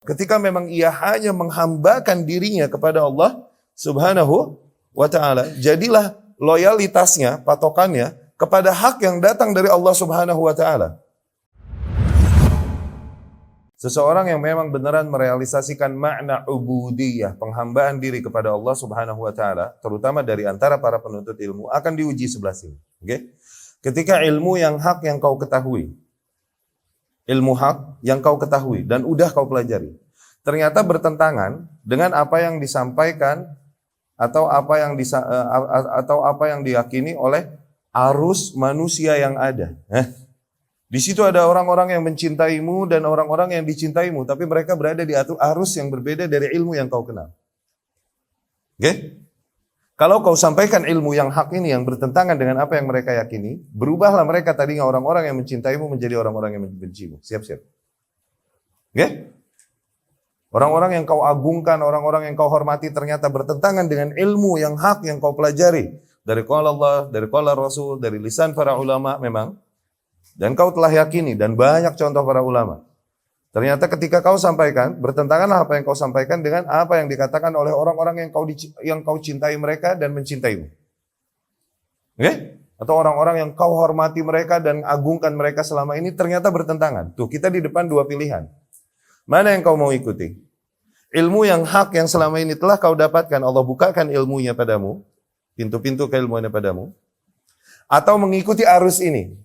Ketika memang ia hanya menghambakan dirinya kepada Allah Subhanahu wa ta'ala, jadilah loyalitasnya, patokannya kepada hak yang datang dari Allah Subhanahu wa ta'ala. Seseorang yang memang beneran merealisasikan makna ubudiyah, penghambaan diri kepada Allah Subhanahu wa ta'ala, terutama dari antara para penuntut ilmu, akan diuji sebelah sini. Okay? Ketika ilmu yang hak yang kau ketahui, ilmu hak yang kau ketahui dan udah kau pelajari, ternyata bertentangan dengan apa yang disampaikan atau apa yang diyakini oleh arus manusia yang ada. Di situ ada orang-orang yang mencintaimu dan orang-orang yang dicintaimu, tapi mereka berada di arus yang berbeda dari ilmu yang kau kenal. Oke? Kalau kau sampaikan ilmu yang hak ini yang bertentangan dengan apa yang mereka yakini, berubahlah mereka tadinya orang-orang yang mencintaimu menjadi orang-orang yang membencimu. Siap-siap. Oke? Orang-orang yang kau agungkan, orang-orang yang kau hormati ternyata bertentangan dengan ilmu yang hak yang kau pelajari. Dari qala Allah, dari qala Rasul, dari lisan para ulama memang. Dan kau telah yakini, dan banyak contoh para ulama. Ternyata ketika kau sampaikan, bertentanganlah apa yang kau sampaikan dengan apa yang dikatakan oleh orang-orang yang kau cintai mereka dan mencintaimu. Oke? Atau orang-orang yang kau hormati mereka dan agungkan mereka selama ini ternyata bertentangan. Tuh, kita di depan dua pilihan. Mana yang kau mau ikuti? Ilmu yang hak yang selama ini telah kau dapatkan, Allah bukakan ilmunya padamu, pintu-pintu keilmuannya padamu, atau mengikuti arus ini.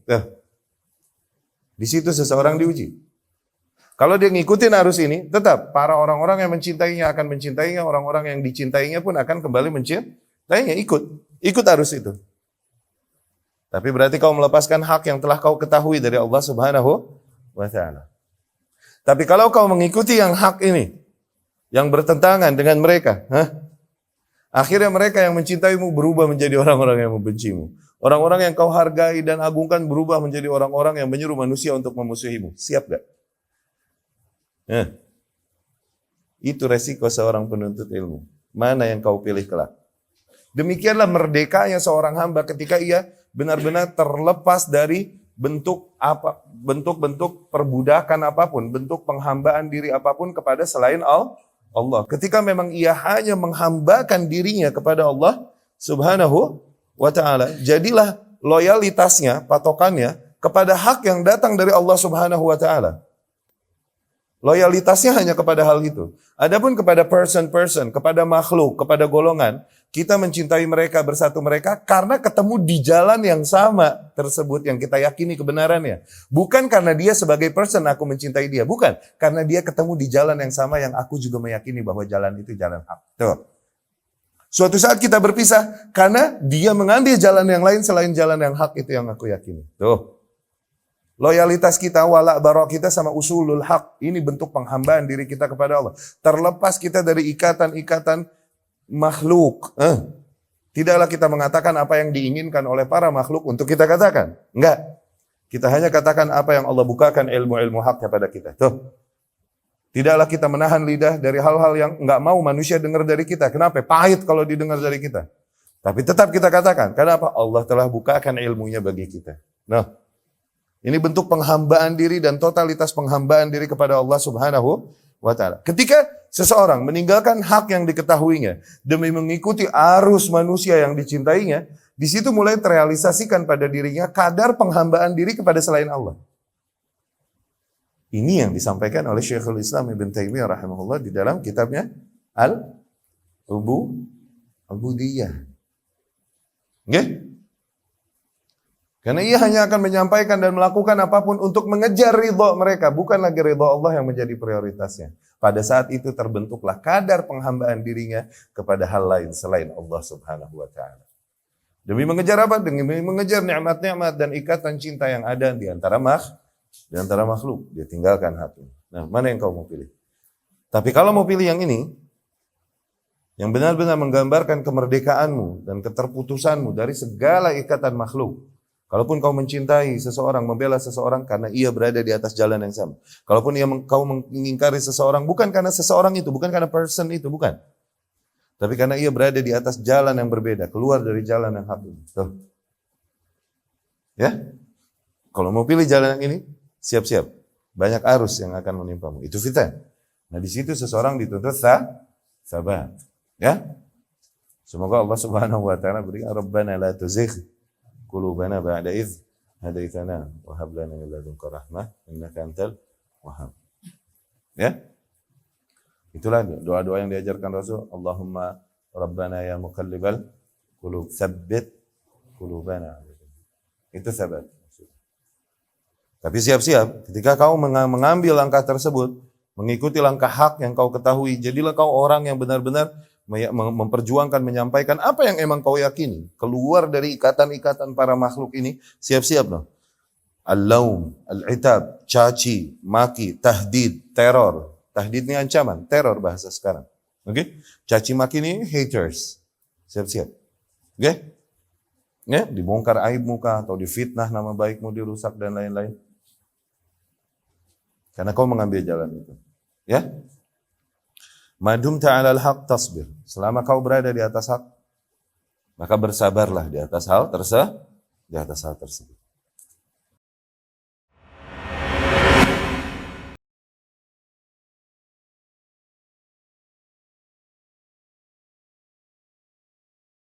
Di situ seseorang diuji. Kalau dia ngikutin arus ini, tetap para orang-orang yang mencintainya akan mencintainya, orang-orang yang dicintainya pun akan kembali mencintainya, ikut arus itu. Tapi berarti kau melepaskan hak yang telah kau ketahui dari Allah Subhanahu wa ta'ala. Tapi kalau kau mengikuti yang hak ini, yang bertentangan dengan mereka, akhirnya mereka yang mencintaimu berubah menjadi orang-orang yang membencimu. Orang-orang yang kau hargai dan agungkan berubah menjadi orang-orang yang menyuruh manusia untuk memusuhimu. Siap gak? Itu resiko seorang penuntut ilmu. Mana yang kau pilih kelak? Demikianlah merdekanya seorang hamba ketika ia benar-benar terlepas dari bentuk-bentuk perbudakan apapun, bentuk penghambaan diri apapun kepada selain Allah. Ketika memang ia hanya menghambakan dirinya kepada Allah Subhanahu wa ta'ala, jadilah loyalitasnya, patokannya kepada hak yang datang dari Allah Subhanahu wa ta'ala. Loyalitasnya hanya kepada hal itu. Adapun kepada person, kepada makhluk, kepada golongan, kita mencintai mereka, bersatu mereka karena ketemu di jalan yang sama tersebut yang kita yakini kebenarannya. Bukan karena dia sebagai person aku mencintai dia, bukan. Karena dia ketemu di jalan yang sama yang aku juga meyakini bahwa jalan itu jalan hak. Tuh. Suatu saat kita berpisah karena dia mengambil jalan yang lain selain jalan yang hak itu yang aku yakini. Tuh. Loyalitas kita, wala bara kita sama usulul haq. Ini bentuk penghambaan diri kita kepada Allah. Terlepas kita dari ikatan-ikatan makhluk. Tidaklah kita mengatakan apa yang diinginkan oleh para makhluk untuk kita katakan. Enggak. Kita hanya katakan apa yang Allah bukakan ilmu-ilmu hak kepada kita. Tuh. Tidaklah kita menahan lidah dari hal-hal yang enggak mau manusia dengar dari kita. Kenapa? Pahit kalau didengar dari kita. Tapi tetap kita katakan. Kenapa? Allah telah bukakan ilmunya bagi kita. Nah. Ini bentuk penghambaan diri dan totalitas penghambaan diri kepada Allah Subhanahu wa ta'ala. Ketika seseorang meninggalkan hak yang diketahuinya demi mengikuti arus manusia yang dicintainya, di situ mulai terrealisasikan pada dirinya kadar penghambaan diri kepada selain Allah. Ini yang disampaikan oleh Syekhul Islam Ibn Taimiyah rahimahullah di dalam kitabnya Al-Ubudiyah. Oke? Karena ia hanya akan menyampaikan dan melakukan apapun untuk mengejar ridha mereka. Bukan lagi ridha Allah yang menjadi prioritasnya. Pada saat itu terbentuklah kadar penghambaan dirinya kepada hal lain selain Allah Subhanahu wa ta'ala. Demi mengejar apa? Demi mengejar nikmat-nikmat dan ikatan cinta yang ada di antara makhluk. Dia tinggalkan hati. Nah, mana yang kau mau pilih? Tapi kalau mau pilih yang ini, yang benar-benar menggambarkan kemerdekaanmu dan keterputusanmu dari segala ikatan makhluk. Kalaupun kau mencintai seseorang, membela seseorang karena ia berada di atas jalan yang sama. Kalaupun kau mengingkari seseorang, bukan karena seseorang itu, bukan karena person itu, bukan. Tapi karena ia berada di atas jalan yang berbeda, keluar dari jalan yang hak ini. Tuh. Ya? Kalau mau pilih jalan yang ini, siap-siap. Banyak arus yang akan menimpamu. Itu fitnah. Nah, di situ seseorang dituntut sabar. Ya. Semoga Allah Subhanahu wa taala berikan Rabbana la tuzigh qulubana ba'da idh hadaitana wa hab lana min ladunka rahmah innaka antal wahhab. Ya. Itulah doa-doa yang diajarkan Rasul. Allahumma Rabbana ya muqallibal qulub tsabbit qulubana. Itu sabar. Tapi siap-siap ketika kau mengambil langkah tersebut, mengikuti langkah hak yang kau ketahui, jadilah kau orang yang benar-benar memperjuangkan, menyampaikan apa yang emang kau yakini. Keluar dari ikatan-ikatan para makhluk ini, siap-siap loh. Al-laum, al-itab, caci, maki, tahdid, teror. Tahdid ini ancaman, teror bahasa sekarang. Oke? Caci maki ini haters. Siap-siap. Oke? Ya, dibongkar aib muka atau difitnah, nama baikmu dirusak dan lain-lain. Karena kau mengambil jalan itu. Ya? Madum ta'alal haq tasbir. Selama kau berada di atas hak, maka bersabarlah di atas hal tersebut.